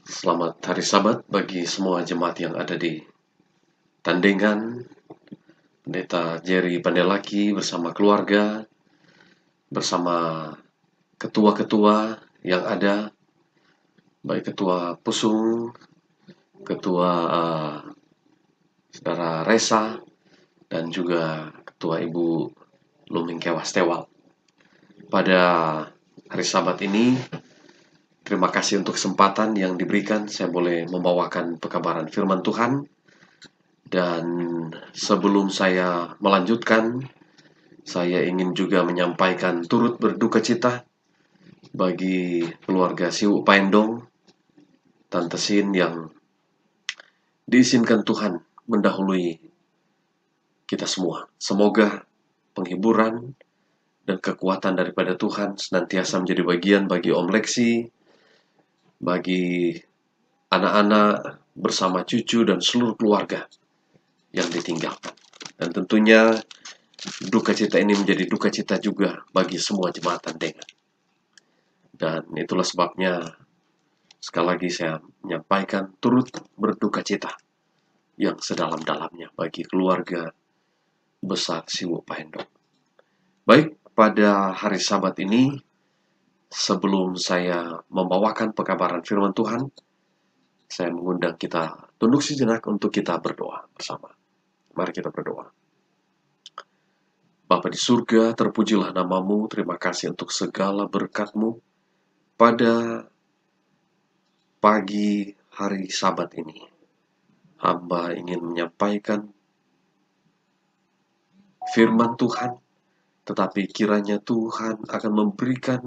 Selamat hari Sabat bagi semua jemaat yang ada di Tandengan, Pendeta Jerry Pandelaki bersama keluarga, bersama ketua-ketua yang ada, baik ketua Pusung, ketua Saudara Resa, dan juga ketua Ibu Luming Kewas Tewal. Pada hari Sabat ini, terima kasih untuk kesempatan yang diberikan. Saya boleh membawakan pekabaran firman Tuhan. Dan sebelum saya melanjutkan, saya ingin juga menyampaikan turut berduka cita bagi keluarga Siwu Paendong, Tante Sin yang diizinkan Tuhan mendahului kita semua. Semoga penghiburan dan kekuatan daripada Tuhan senantiasa menjadi bagian bagi Om Leksi, bagi anak-anak bersama cucu dan seluruh keluarga yang ditinggalkan. Dan tentunya duka cita ini menjadi duka cita juga bagi semua jemaat Tandengan. Dan itulah sebabnya sekali lagi saya menyampaikan turut berduka cita yang sedalam-dalamnya bagi keluarga besar Siwu Paendong. Baik, pada hari Sabat ini, sebelum saya membawakan pekabaran firman Tuhan, saya mengundang kita tunduk sejenak untuk kita berdoa bersama. Mari kita berdoa. Bapa di surga, terpujilah namamu, terima kasih untuk segala berkat-Mu pada pagi hari Sabat ini. Hamba ingin menyampaikan firman Tuhan, tetapi kiranya Tuhan akan memberikan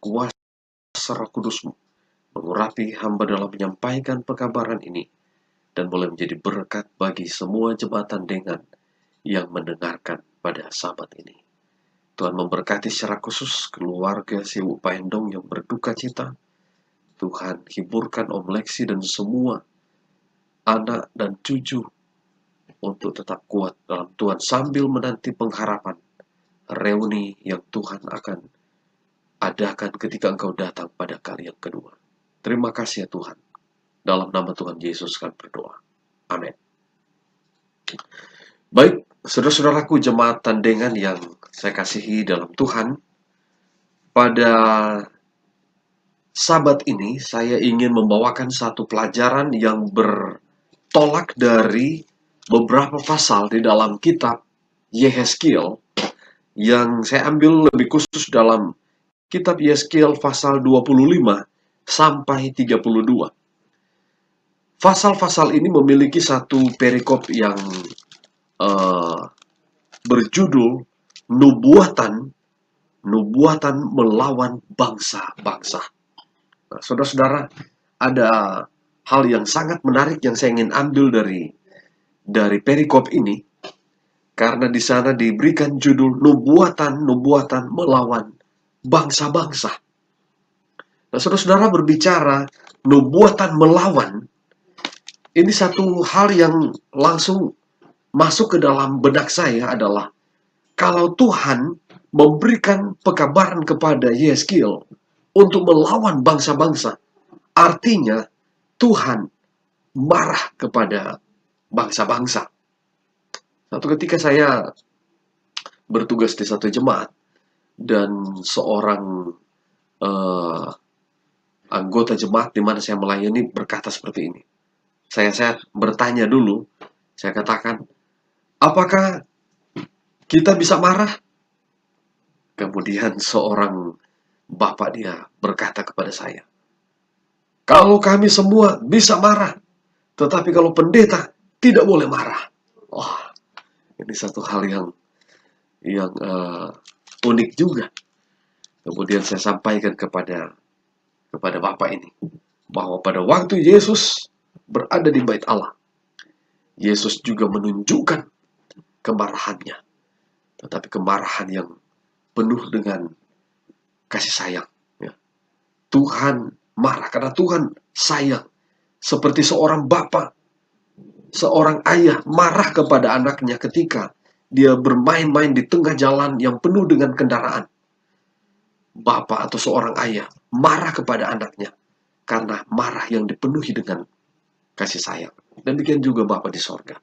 kuasa Roh Kudus-Mu mengurapi hamba dalam menyampaikan pekabaran ini dan boleh menjadi berkat bagi semua jemaat Tandengan yang mendengarkan pada Sabat ini. Tuhan memberkati secara khusus keluarga Siwu Paendong yang berduka cita. Tuhan hiburkan Om Leksi dan semua anak dan cucu untuk tetap kuat dalam Tuhan sambil menanti pengharapan reuni yang Tuhan akan adakan ketika Engkau datang pada kali yang kedua. Terima kasih ya Tuhan. Dalam nama Tuhan Yesus kami berdoa. Amin. Baik, saudara-saudaraku jemaat Tandengan yang saya kasihi dalam Tuhan, pada Sabat ini saya ingin membawakan satu pelajaran yang bertolak dari beberapa pasal di dalam kitab Yehezkiel yang saya ambil lebih khusus dalam kitab Yehezkiel pasal 25 sampai 32. Pasal-pasal ini memiliki satu perikop yang berjudul Nubuatan melawan bangsa-bangsa. Nah, saudara-saudara, ada hal yang sangat menarik yang saya ingin ambil dari perikop ini, karena di sana diberikan judul nubuatan melawan bangsa-bangsa. Nah, saudara-saudara, berbicara nubuatan melawan, ini satu hal yang langsung masuk ke dalam benak saya adalah kalau Tuhan memberikan pekabaran kepada Yehezkiel untuk melawan bangsa-bangsa, artinya Tuhan marah kepada bangsa-bangsa. Satu ketika saya bertugas di satu jemaat dan seorang anggota jemaat di mana saya melayani berkata seperti ini. Saya bertanya dulu, saya katakan, apakah kita bisa marah? Kemudian seorang bapak dia berkata kepada saya, kalau kami semua bisa marah, tetapi kalau pendeta tidak boleh marah. Wah, ini satu hal yang unik juga. Kemudian saya sampaikan kepada bapak ini bahwa pada waktu Yesus berada di bait Allah, Yesus juga menunjukkan kemarahannya, tetapi kemarahan yang penuh dengan kasih sayang. Ya. Tuhan marah karena Tuhan sayang, seperti seorang bapak, seorang ayah marah kepada anaknya ketika dia bermain-main di tengah jalan yang penuh dengan kendaraan. Bapak atau seorang ayah marah kepada anaknya karena marah yang dipenuhi dengan kasih sayang. Demikian juga Bapa di sorga.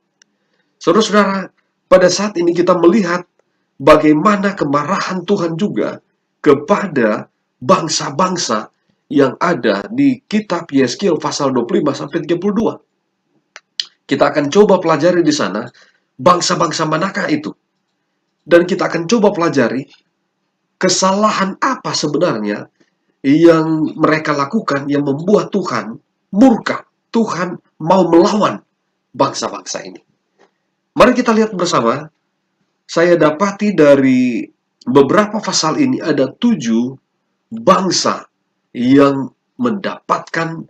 Saudara-saudara, pada saat ini kita melihat bagaimana kemarahan Tuhan juga kepada bangsa-bangsa yang ada di kitab Yeskiel pasal 25-32. Kita akan coba pelajari di sana bangsa-bangsa manakah itu. Dan kita akan coba pelajari kesalahan apa sebenarnya yang mereka lakukan yang membuat Tuhan murka. Tuhan mau melawan bangsa-bangsa ini. Mari kita lihat bersama. Saya dapati dari beberapa pasal ini ada 7 bangsa yang mendapatkan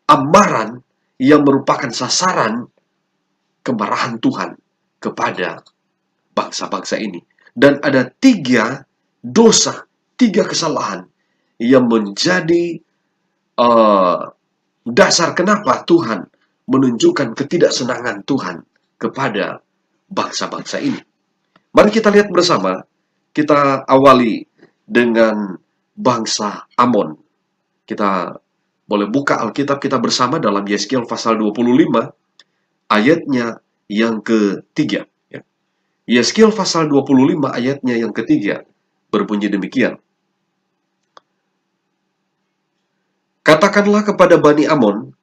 amaran yang merupakan sasaran kemarahan Tuhan kepada bangsa-bangsa ini. Dan ada 3 dosa, 3 kesalahan yang menjadi dasar kenapa Tuhan menunjukkan ketidaksenangan Tuhan kepada bangsa-bangsa ini. Mari kita lihat bersama. Kita awali dengan bangsa Amon. Kita boleh buka Alkitab kita bersama dalam Yeskiel pasal 25 ayatnya yang ketiga. Yeskiel pasal 25 ayatnya yang ketiga berbunyi demikian. Katakanlah kepada Bani Amon,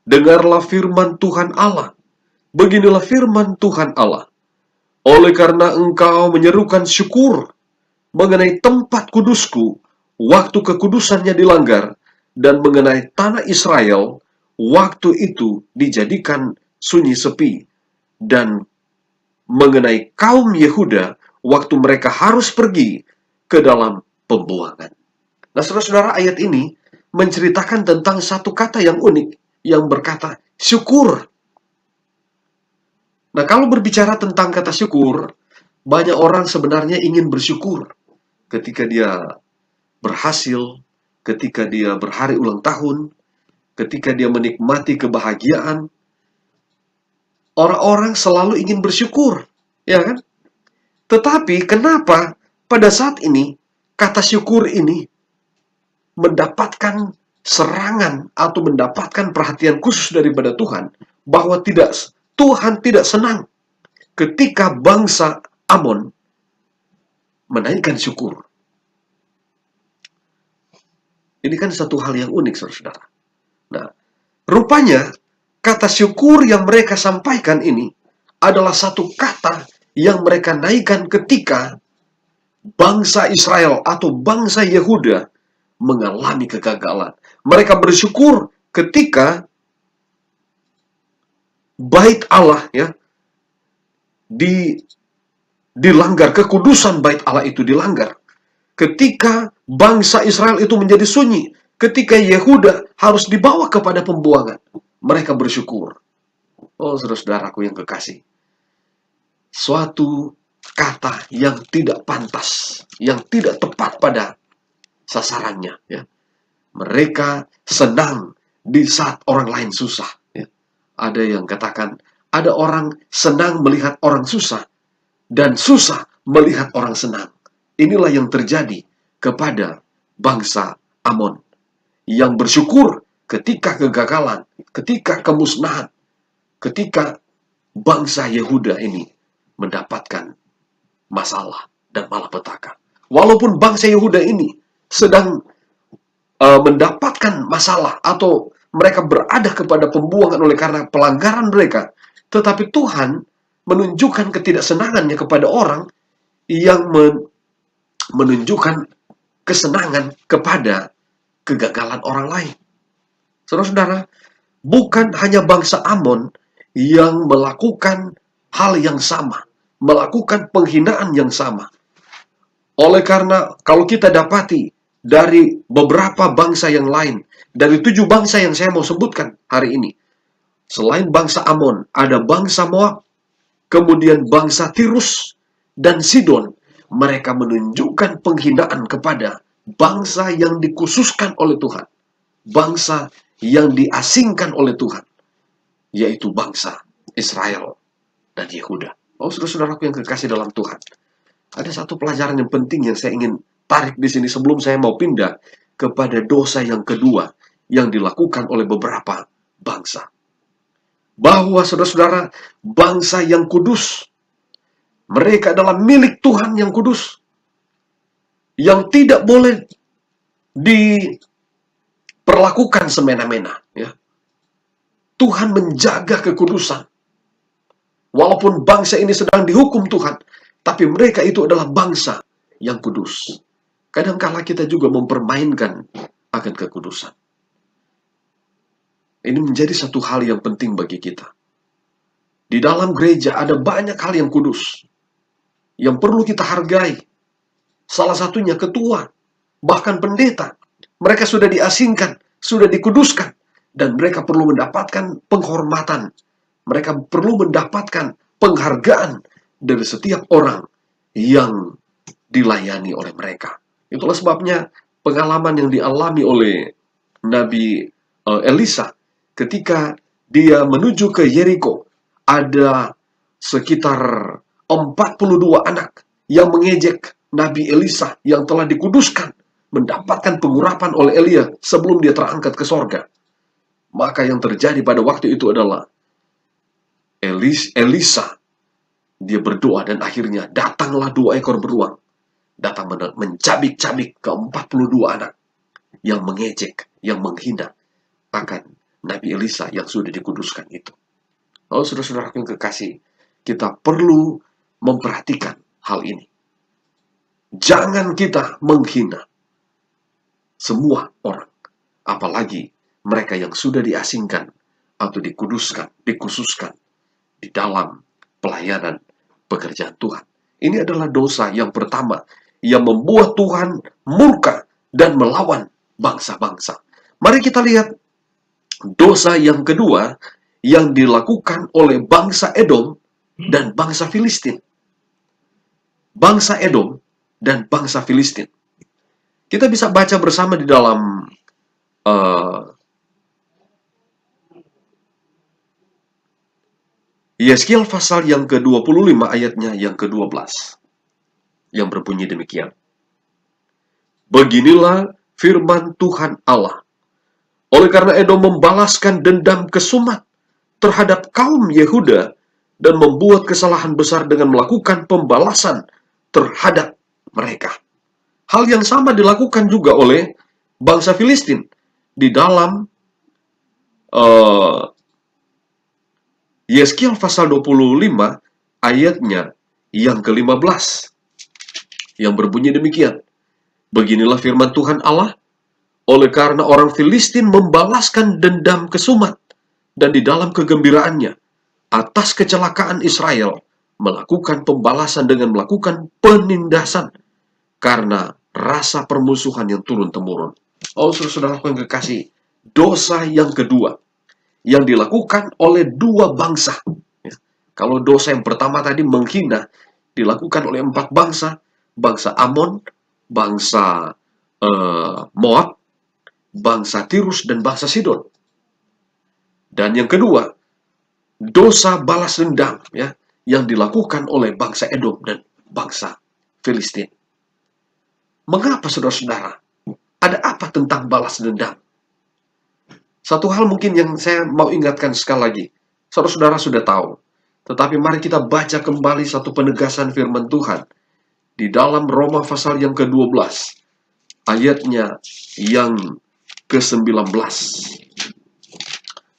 dengarlah firman Tuhan Allah. Beginilah firman Tuhan Allah. Oleh karena engkau menyerukan syukur mengenai tempat kudusku, waktu kekudusannya dilanggar, dan mengenai tanah Israel, waktu itu dijadikan sunyi sepi, dan mengenai kaum Yehuda, waktu mereka harus pergi ke dalam pembuangan. Nah, saudara-saudara, ayat ini menceritakan tentang satu kata yang unik, yang berkata syukur. Nah, kalau berbicara tentang kata syukur, banyak orang sebenarnya ingin bersyukur ketika dia berhasil, ketika dia berhari ulang tahun, ketika dia menikmati kebahagiaan. Orang-orang selalu ingin bersyukur, ya kan? Tetapi kenapa pada saat ini kata syukur ini mendapatkan serangan atau mendapatkan perhatian khusus daripada Tuhan, bahwa Tuhan tidak senang ketika bangsa Amon menaikkan syukur. Ini kan satu hal yang unik, saudara-saudara. Nah, rupanya kata syukur yang mereka sampaikan ini adalah satu kata yang mereka naikkan ketika bangsa Israel atau bangsa Yehuda mengalami kegagalan. Mereka bersyukur ketika bait Allah dilanggar, kekudusan bait Allah itu dilanggar. Ketika bangsa Israel itu menjadi sunyi, ketika Yehuda harus dibawa kepada pembuangan, mereka bersyukur. Oh, saudara-saudaraku yang kekasih, suatu kata yang tidak pantas, yang tidak tepat pada sasarannya. Mereka senang di saat orang lain susah. Ada yang katakan, ada orang senang melihat orang susah, dan susah melihat orang senang. Inilah yang terjadi kepada bangsa Amon, yang bersyukur ketika kegagalan, ketika kemusnahan, ketika bangsa Yehuda ini mendapatkan masalah dan malapetaka. Walaupun bangsa Yehuda ini sedang mendapatkan masalah atau mereka berada kepada pembuangan oleh karena pelanggaran mereka, tetapi Tuhan menunjukkan ketidaksenangannya kepada orang yang menunjukkan kesenangan kepada kegagalan orang lain. Saudara-saudara, bukan hanya bangsa Amon yang melakukan hal yang sama, melakukan penghinaan yang sama. Oleh karena kalau kita dapati dari beberapa bangsa yang lain, dari 7 bangsa yang saya mau sebutkan hari ini, selain bangsa Amon, ada bangsa Moab, kemudian bangsa Tirus dan Sidon. Mereka menunjukkan penghinaan kepada bangsa yang dikhususkan oleh Tuhan, bangsa yang diasingkan oleh Tuhan, yaitu bangsa Israel dan Yehuda. Oh, saudara-saudaraku yang kekasih dalam Tuhan, ada satu pelajaran yang penting yang saya ingin tarik di sini sebelum saya mau pindah kepada dosa yang kedua yang dilakukan oleh beberapa bangsa. Bahwa saudara-saudara, bangsa yang kudus, mereka adalah milik Tuhan yang kudus, yang tidak boleh diperlakukan semena-mena. Ya. Tuhan menjaga kekudusan. Walaupun bangsa ini sedang dihukum Tuhan, tapi mereka itu adalah bangsa yang kudus. Kadangkala kita juga mempermainkan akan kekudusan. Ini menjadi satu hal yang penting bagi kita. Di dalam gereja ada banyak hal yang kudus, yang perlu kita hargai. Salah satunya ketua, bahkan pendeta. Mereka sudah diasingkan, sudah dikuduskan, dan mereka perlu mendapatkan penghormatan. Mereka perlu mendapatkan penghargaan dari setiap orang yang dilayani oleh mereka. Itulah sebabnya pengalaman yang dialami oleh Nabi Elisa ketika dia menuju ke Yeriko. Ada sekitar 42 anak yang mengejek Nabi Elisa yang telah dikuduskan, mendapatkan pengurapan oleh Elia sebelum dia terangkat ke sorga. Maka yang terjadi pada waktu itu adalah Elisa, dia berdoa dan akhirnya datanglah 2 ekor beruang. Datang mencabik-cabik ke 42 anak yang mengejek, yang menghina akan Nabi Elisa yang sudah dikuduskan itu. Oh, saudara-saudara yang kekasih, kita perlu memperhatikan hal ini. Jangan kita menghina semua orang, apalagi mereka yang sudah diasingkan atau dikhususkan di dalam pelayanan pekerjaan Tuhan. Ini adalah dosa yang pertama yang membuat Tuhan murka dan melawan bangsa-bangsa. Mari kita lihat dosa yang kedua yang dilakukan oleh bangsa Edom dan bangsa Filistin. Bangsa Edom dan bangsa Filistin. Kita bisa baca bersama di dalam Yeskiel pasal yang ke-25 ayatnya yang ke-12. Yang berbunyi demikian. Beginilah firman Tuhan Allah. Oleh karena Edom membalaskan dendam kesumat terhadap kaum Yehuda dan membuat kesalahan besar dengan melakukan pembalasan terhadap mereka. Hal yang sama dilakukan juga oleh bangsa Filistin di dalam Yeskiel pasal 25 ayatnya yang ke-15 yang berbunyi demikian. Beginilah firman Tuhan Allah, oleh karena orang Filistin membalaskan dendam kesumat dan di dalam kegembiraannya atas kecelakaan Israel melakukan pembalasan dengan melakukan penindasan karena rasa permusuhan yang turun-temurun. Oh, saudara-saudara yang kekasih, dosa yang kedua yang dilakukan oleh dua bangsa. Kalau dosa yang pertama tadi menghina dilakukan oleh 4 bangsa, bangsa Amon, bangsa Moab, bangsa Tirus, dan bangsa Sidon. Dan yang kedua, dosa balas dendam ya, yang dilakukan oleh bangsa Edom dan bangsa Filistin. Mengapa saudara-saudara? Ada apa tentang balas dendam? Satu hal mungkin yang saya mau ingatkan sekali lagi. Saudara-saudara sudah tahu. Tetapi mari kita baca kembali satu penegasan firman Tuhan. Di dalam Roma pasal yang ke-12. Ayatnya yang ke-19.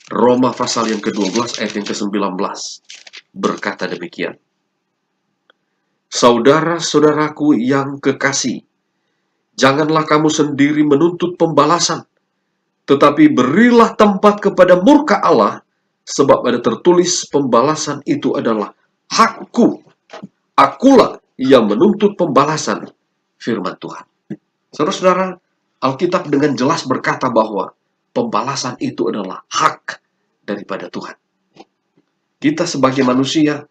Roma pasal yang ke-12 ayat yang ke-19. Berkata demikian. Saudara-saudaraku yang kekasih, janganlah kamu sendiri menuntut pembalasan, tetapi berilah tempat kepada murka Allah, sebab ada tertulis pembalasan itu adalah hakku. Akulah yang menuntut pembalasan, firman Tuhan. Saudara-saudara, Alkitab dengan jelas berkata bahwa pembalasan itu adalah hak daripada Tuhan. Kita sebagai manusia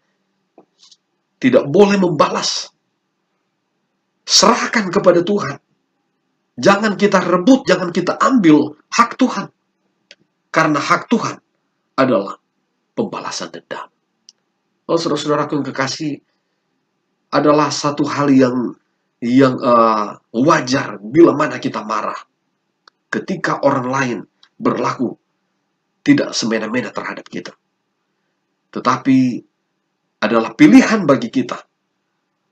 tidak boleh membalas. Serahkan kepada Tuhan. Jangan kita rebut, jangan kita ambil hak Tuhan. Karena hak Tuhan adalah pembalasan dendam. Oh, saudara-saudaraku yang kekasih, adalah satu hal yang wajar bila mana kita marah. ketika orang lain berlaku tidak semena-mena terhadap kita. Tetapi adalah pilihan bagi kita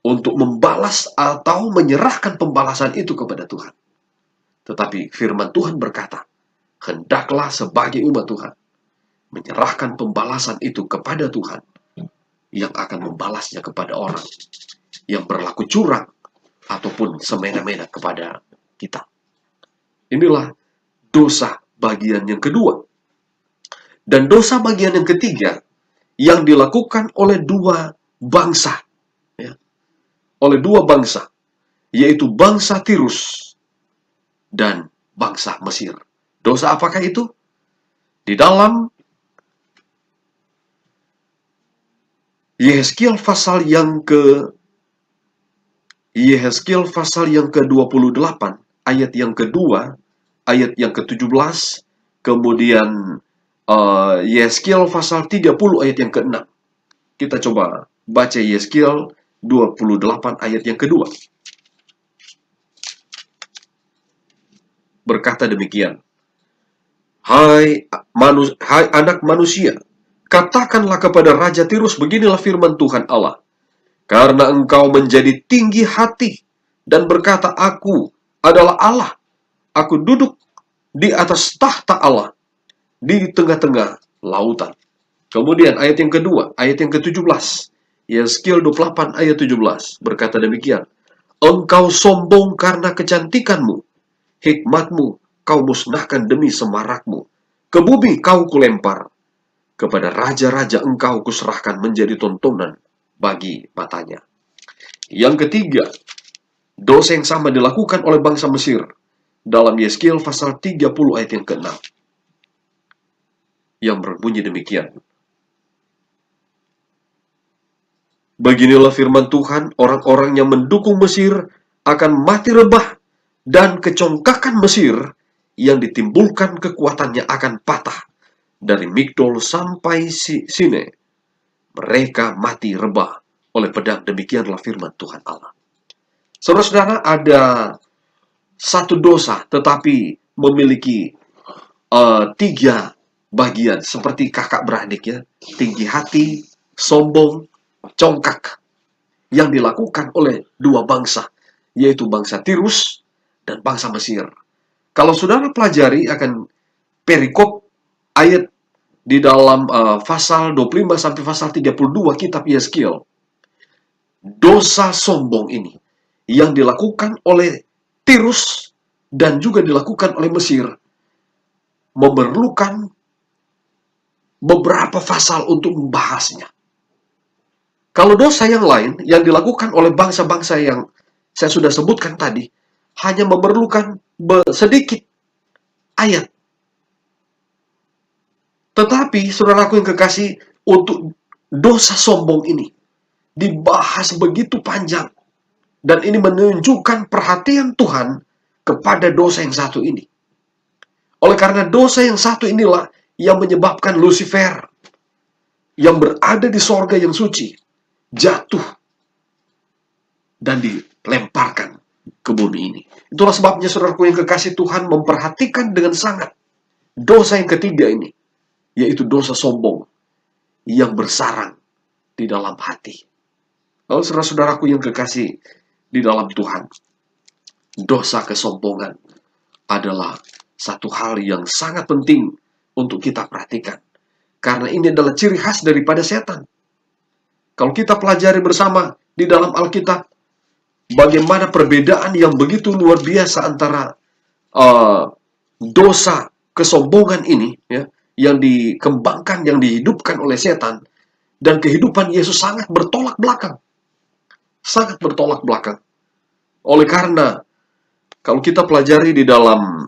untuk membalas atau menyerahkan pembalasan itu kepada Tuhan. Tetapi firman Tuhan berkata, hendaklah sebagai umat Tuhan menyerahkan pembalasan itu kepada Tuhan yang akan membalasnya kepada orang yang berlaku curang ataupun semena-mena kepada kita. Inilah dosa bagian yang kedua. Dan dosa bagian yang ketiga yang dilakukan oleh dua bangsa, ya, oleh dua bangsa, yaitu bangsa Tirus dan bangsa Mesir. Dosa apakah itu? Di dalam Yehezkiel pasal yang ke-28, ayat yang kedua, ayat yang ke-17, kemudian Yehezkiel pasal 30 ayat yang ke-6. Kita coba baca Yehezkiel 28 ayat yang kedua. Berkata demikian, Hai anak manusia, katakanlah kepada Raja Tirus, beginilah firman Tuhan Allah. Karena engkau menjadi tinggi hati dan berkata, aku adalah Allah. Aku duduk di atas tahta Allah di tengah-tengah lautan. Kemudian ayat yang kedua, ayat yang ke-17. Yehezkiel 28 ayat 17 berkata demikian. Engkau sombong karena kecantikanmu, hikmatmu kau musnahkan demi semarakmu. Ke bumi kau kulempar, kepada raja-raja engkau kuserahkan menjadi tontonan bagi matanya. Yang ketiga, dosa yang sama dilakukan oleh bangsa Mesir dalam Yehezkiel pasal 30 ayat yang ke-6. Yang berbunyi demikian. Beginilah firman Tuhan, orang-orang yang mendukung Mesir akan mati rebah, dan kecongkakan Mesir yang ditimbulkan kekuatannya akan patah. Dari Migdol sampai Sine, mereka mati rebah oleh pedang. Demikianlah firman Tuhan Allah. Saudara-saudara, ada satu dosa tetapi memiliki tiga bagian, seperti kakak beradik, ya. Tinggi hati, sombong, congkak, yang dilakukan oleh dua bangsa, yaitu bangsa Tirus dan bangsa Mesir. Kalau saudara pelajari akan perikop ayat di dalam pasal 25 sampai pasal 32 kitab Yehezkiel, dosa sombong ini yang dilakukan oleh Tirus dan juga dilakukan oleh Mesir memerlukan beberapa pasal untuk membahasnya. Kalau dosa yang lain yang dilakukan oleh bangsa-bangsa yang saya sudah sebutkan tadi, hanya memerlukan sedikit ayat. Tetapi, saudaraku yang kekasih, untuk dosa sombong ini dibahas begitu panjang. Dan ini menunjukkan perhatian Tuhan kepada dosa yang satu ini. Oleh karena dosa yang satu inilah yang menyebabkan Lucifer yang berada di sorga yang suci jatuh dan dilemparkan ke bumi ini. Itulah sebabnya saudaraku yang kekasih, Tuhan memperhatikan dengan sangat dosa yang ketiga ini, yaitu dosa sombong yang bersarang di dalam hati. Lalu saudara-saudaraku yang kekasih di dalam Tuhan, dosa kesombongan adalah satu hal yang sangat penting untuk kita perhatikan. Karena ini adalah ciri khas daripada setan. Kalau kita pelajari bersama di dalam Alkitab, bagaimana perbedaan yang begitu luar biasa antara dosa kesombongan ini, ya, yang dikembangkan, yang dihidupkan oleh setan, dan kehidupan Yesus sangat bertolak belakang. Sangat bertolak belakang. Oleh karena, kalau kita pelajari di dalam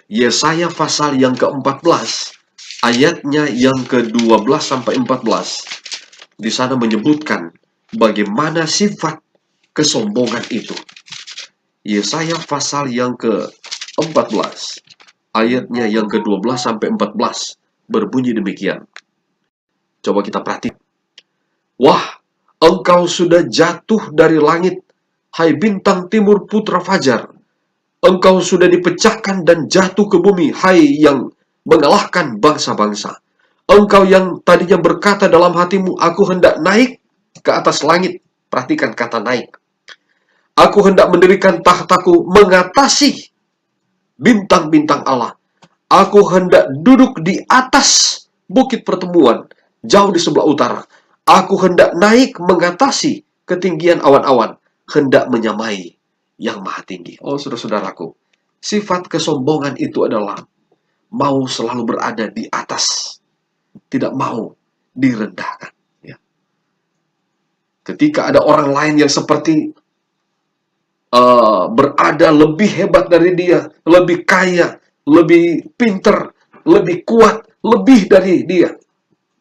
Yesaya pasal yang ke-14, ayatnya yang ke-12 sampai 14, di sana menyebutkan bagaimana sifat kesombongan itu. Yesaya pasal yang ke-14, ayatnya yang ke-12 sampai 14, berbunyi demikian. Coba kita perhatikan. Wah, Engkau sudah jatuh dari langit, hai bintang timur putra fajar. Engkau sudah dipecahkan dan jatuh ke bumi, hai yang mengalahkan bangsa-bangsa. Engkau yang tadinya berkata dalam hatimu, aku hendak naik ke atas langit. Perhatikan kata naik. Aku hendak mendirikan tahtaku mengatasi bintang-bintang Allah. Aku hendak duduk di atas bukit pertemuan, jauh di sebelah utara. Aku hendak naik mengatasi ketinggian awan-awan, hendak menyamai yang maha tinggi. Oh, saudara-saudaraku, sifat kesombongan itu adalah mau selalu berada di atas, tidak mau direndahkan. Ya. Ketika ada orang lain yang seperti berada lebih hebat dari dia, lebih kaya, lebih pinter, lebih kuat, lebih dari dia,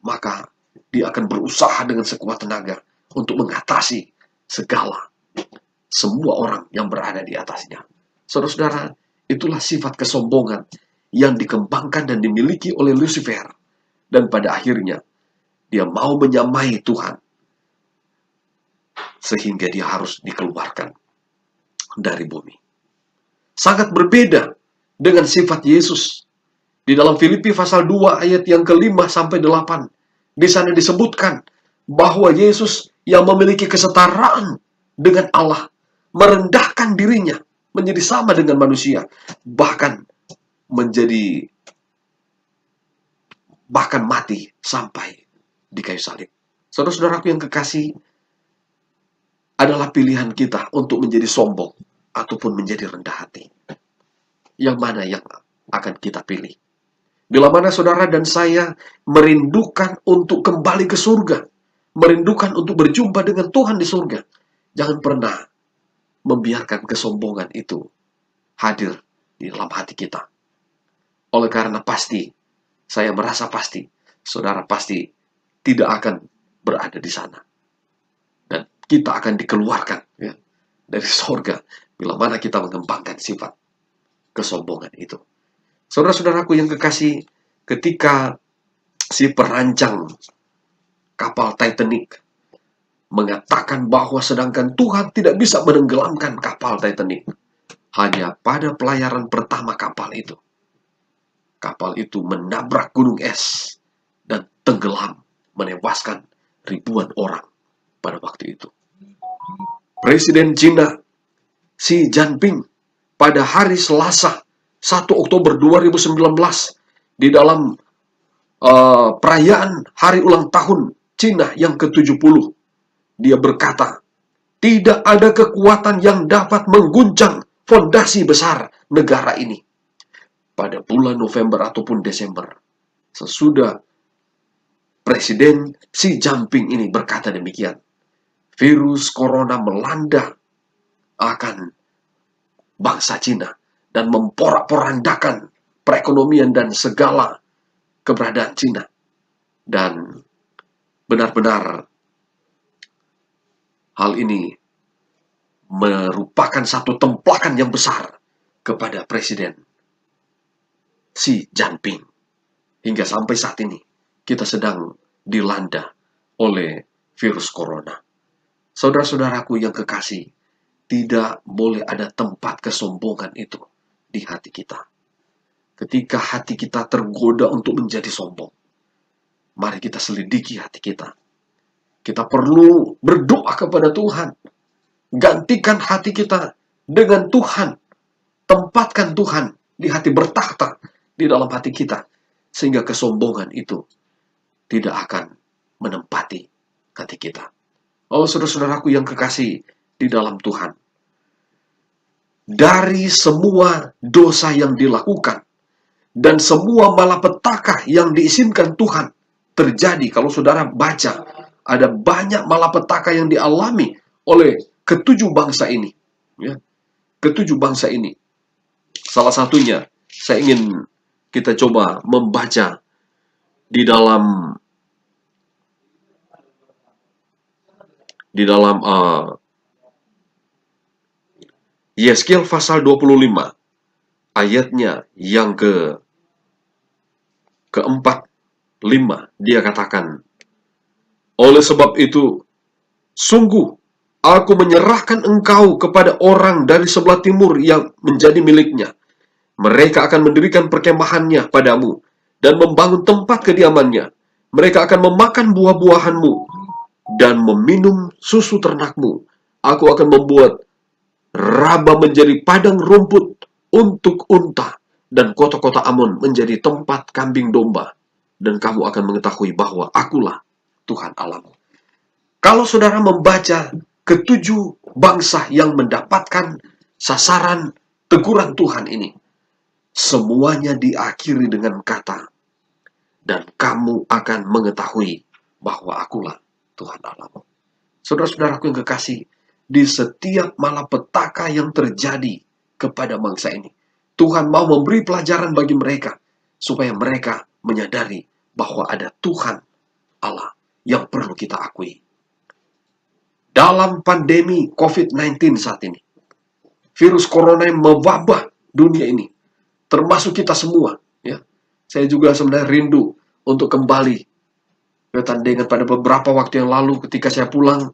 maka dia akan berusaha dengan sekuat tenaga untuk mengatasi semua orang yang berada di atasnya. Saudara-saudara, itulah sifat kesombongan yang dikembangkan dan dimiliki oleh Lucifer. Dan pada akhirnya, dia mau menyamai Tuhan, sehingga dia harus dikeluarkan dari bumi. Sangat berbeda dengan sifat Yesus. Di dalam Filipi pasal 2 ayat yang ke-5 sampai 8, di sana disebutkan bahwa Yesus yang memiliki kesetaraan dengan Allah, merendahkan dirinya menjadi sama dengan manusia, bahkan mati sampai di kayu salib. Saudara-saudaraku yang kekasih, adalah pilihan kita untuk menjadi sombong ataupun menjadi rendah hati. Yang mana yang akan kita pilih? Bila mana saudara dan saya merindukan untuk kembali ke surga, merindukan untuk berjumpa dengan Tuhan di surga, jangan pernah membiarkan kesombongan itu hadir di dalam hati kita. Oleh karena saya merasa pasti, saudara pasti tidak akan berada di sana. Dan kita akan dikeluarkan dari surga bila mana kita mengembangkan sifat kesombongan itu. Saudara-saudaraku yang kekasih, ketika si perancang kapal Titanic mengatakan bahwa sedangkan Tuhan tidak bisa menenggelamkan kapal Titanic, hanya pada pelayaran pertama kapal itu menabrak gunung es dan tenggelam, menewaskan ribuan orang pada waktu itu. Presiden China Xi Jinping pada hari Selasa 1 Oktober 2019 di dalam perayaan hari ulang tahun Cina yang ke-70, dia berkata, tidak ada kekuatan yang dapat mengguncang fondasi besar negara ini. Pada bulan November ataupun Desember, sesudah Presiden Xi Jinping ini berkata demikian, virus corona melanda akan bangsa Cina dan memporak-porandakan perekonomian dan segala keberadaan Cina. Dan benar-benar hal ini merupakan satu templakan yang besar kepada Presiden Xi Jinping. Hingga sampai saat ini kita sedang dilanda oleh virus corona. Saudara-saudaraku yang kekasih, tidak boleh ada tempat kesombongan itu di hati kita. Ketika hati kita tergoda untuk menjadi sombong, mari kita selidiki hati kita. Kita perlu berdoa kepada Tuhan. Gantikan hati kita dengan Tuhan. Tempatkan Tuhan di hati, bertakhta di dalam hati kita, sehingga kesombongan itu tidak akan menempati hati kita. Oh, saudara-saudaraku yang kekasih di dalam Tuhan, dari semua dosa yang dilakukan dan semua malapetaka yang diizinkan Tuhan terjadi, kalau saudara baca, ada banyak malapetaka yang dialami oleh ketujuh bangsa ini. Ketujuh bangsa ini. Salah satunya, saya ingin kita coba membaca di dalam Yeskiel pasal 25 ayatnya yang keempat, 5, dia katakan, oleh sebab itu Sungguh, aku menyerahkan engkau kepada orang dari sebelah timur yang menjadi miliknya. Mereka akan mendirikan perkemahannya padamu dan membangun tempat kediamannya. Mereka akan memakan buah-buahanmu dan meminum susu ternakmu. Aku akan membuat Raba menjadi padang rumput untuk unta, dan kota-kota Amon menjadi tempat kambing domba. Dan kamu akan mengetahui bahwa akulah Tuhan Allahmu. Kalau saudara membaca ketujuh bangsa yang mendapatkan sasaran teguran Tuhan ini, semuanya diakhiri dengan kata, dan kamu akan mengetahui bahwa akulah Tuhan Allahmu. Saudara-saudaraku yang kekasih, di setiap malapetaka yang terjadi kepada bangsa ini, Tuhan mau memberi pelajaran bagi mereka, supaya mereka menyadari bahwa ada Tuhan Allah yang perlu kita akui. Dalam pandemi COVID-19 saat ini, virus corona yang mewabah dunia ini, termasuk kita semua. Ya, saya juga sebenarnya rindu untuk kembali ke Tandengan pada beberapa waktu yang lalu ketika saya pulang.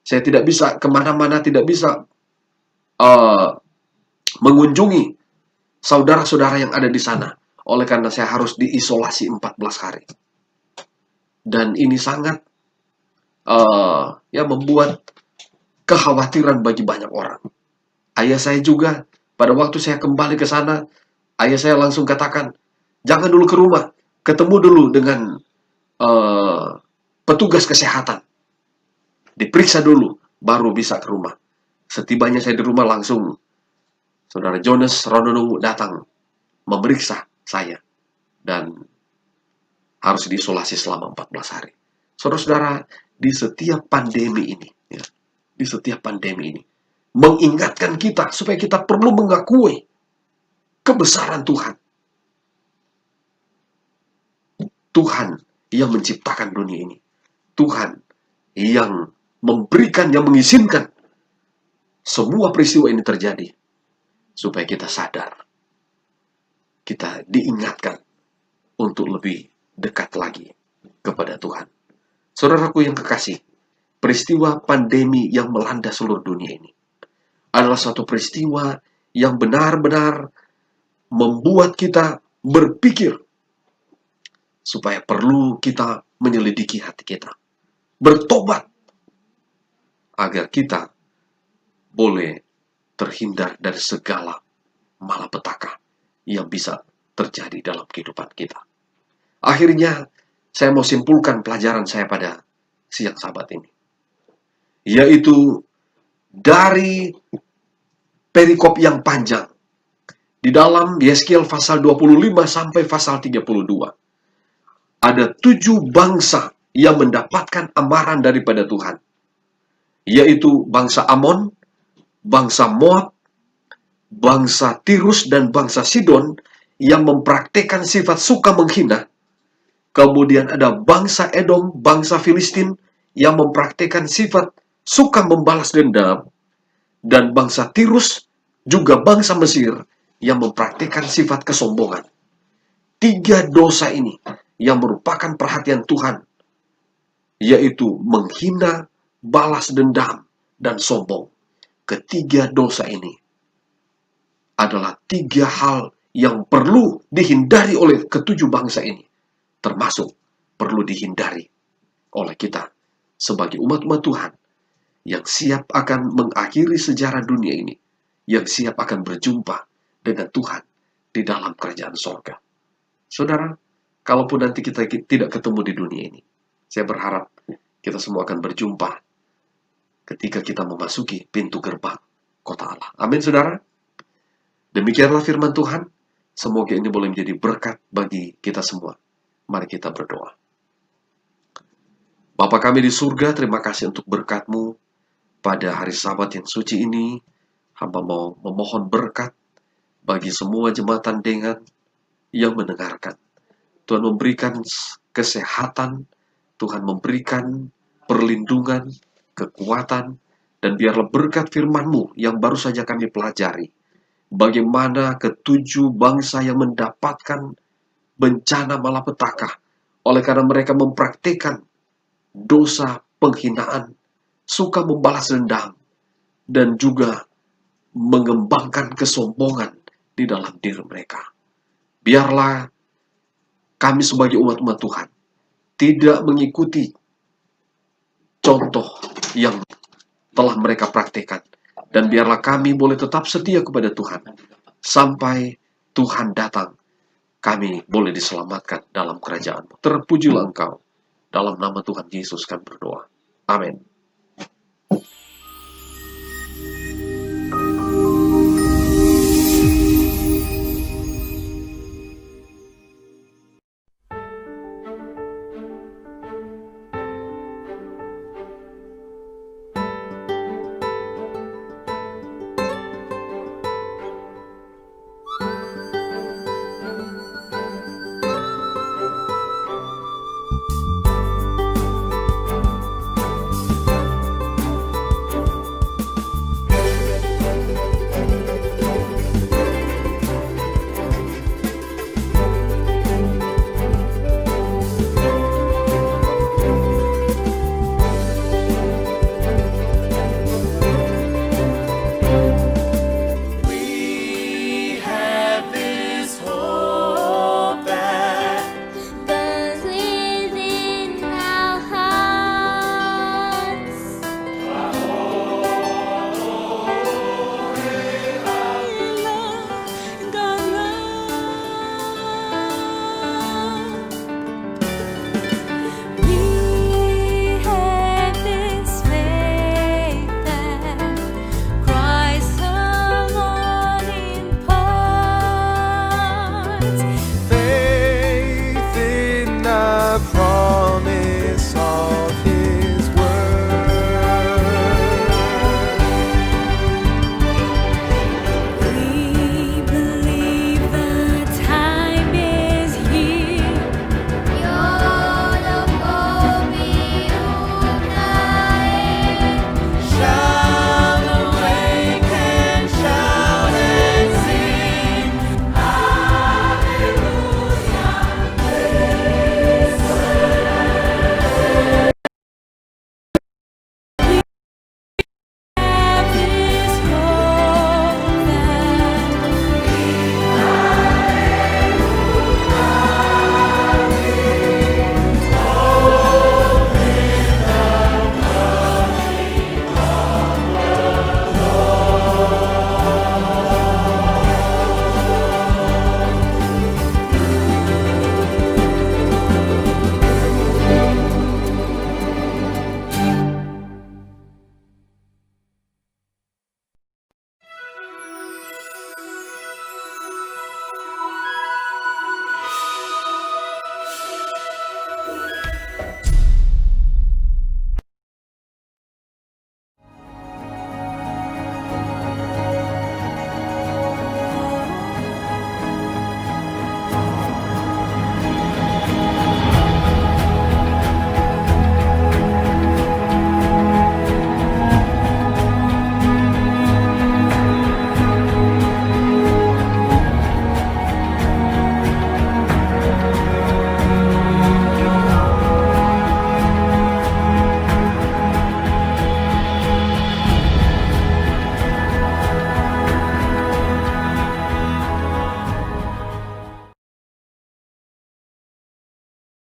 Saya tidak bisa kemana-mana, tidak bisa mengunjungi saudara-saudara yang ada di sana. Oleh karena saya harus diisolasi 14 hari. Dan ini sangat membuat kekhawatiran bagi banyak orang. Ayah saya juga, pada waktu saya kembali ke sana, ayah saya langsung katakan, jangan dulu ke rumah, ketemu dulu dengan petugas kesehatan. Diperiksa dulu, baru bisa ke rumah. Setibanya saya di rumah langsung, Saudara Jonas Rononungu datang memeriksa saya. Dan harus diisolasi selama 14 hari. Saudara-saudara, di setiap pandemi ini, di setiap pandemi ini, mengingatkan kita supaya kita perlu mengakui kebesaran Tuhan. Tuhan yang menciptakan dunia ini. Tuhan yang memberikan, yang mengizinkan semua peristiwa ini terjadi. Supaya kita sadar. Kita diingatkan untuk lebih dekat lagi kepada Tuhan. Saudaraku yang kekasih, peristiwa pandemi yang melanda seluruh dunia ini adalah suatu peristiwa yang benar-benar membuat kita berpikir supaya perlu kita menyelidiki hati kita, bertobat agar kita boleh terhindar dari segala malapetaka yang bisa terjadi dalam kehidupan kita. Akhirnya, saya mau simpulkan pelajaran saya pada siang Sabat ini, yaitu dari perikop yang panjang di dalam Yeskiel pasal 25 sampai pasal 32. Ada 7 bangsa yang mendapatkan amaran daripada Tuhan, yaitu bangsa Amon, bangsa Moab, bangsa Tirus, dan bangsa Sidon yang mempraktekkan sifat suka menghina. Kemudian ada bangsa Edom, bangsa Filistin yang mempraktekkan sifat suka membalas dendam. Dan bangsa Tirus, juga bangsa Mesir yang mempraktikkan sifat kesombongan. 3 dosa ini yang merupakan perhatian Tuhan, yaitu menghina, balas dendam, dan sombong. Ketiga dosa ini adalah 3 hal yang perlu dihindari oleh ketujuh bangsa ini, termasuk perlu dihindari oleh kita sebagai umat-umat Tuhan yang siap akan mengakhiri sejarah dunia ini, yang siap akan berjumpa dengan Tuhan di dalam kerajaan sorga. Saudara, kalaupun nanti kita tidak ketemu di dunia ini, saya berharap kita semua akan berjumpa ketika kita memasuki pintu gerbang kota Allah. Amin, saudara. Demikianlah firman Tuhan. Semoga ini boleh menjadi berkat bagi kita semua. Mari kita berdoa. Bapa kami di surga, terima kasih untuk berkat-Mu pada hari Sabat yang suci ini. Hamba mau memohon berkat bagi semua jemaat Tandengan yang mendengarkan. Tuhan memberikan kesehatan, Tuhan memberikan perlindungan, kekuatan, dan biarlah berkat firman-Mu yang baru saja kami pelajari. Bagaimana ketujuh bangsa yang mendapatkan bencana malapetaka oleh karena mereka mempraktikkan dosa penghinaan, suka membalas dendam, dan juga mengembangkan kesombongan di dalam diri mereka. Biarlah kami sebagai umat-umat Tuhan tidak mengikuti contoh yang telah mereka praktekkan. Dan biarlah kami boleh tetap setia kepada Tuhan sampai Tuhan datang. Kami boleh diselamatkan dalam kerajaan. Terpujilah Engkau. Dalam nama Tuhan Yesus kami berdoa. Amin.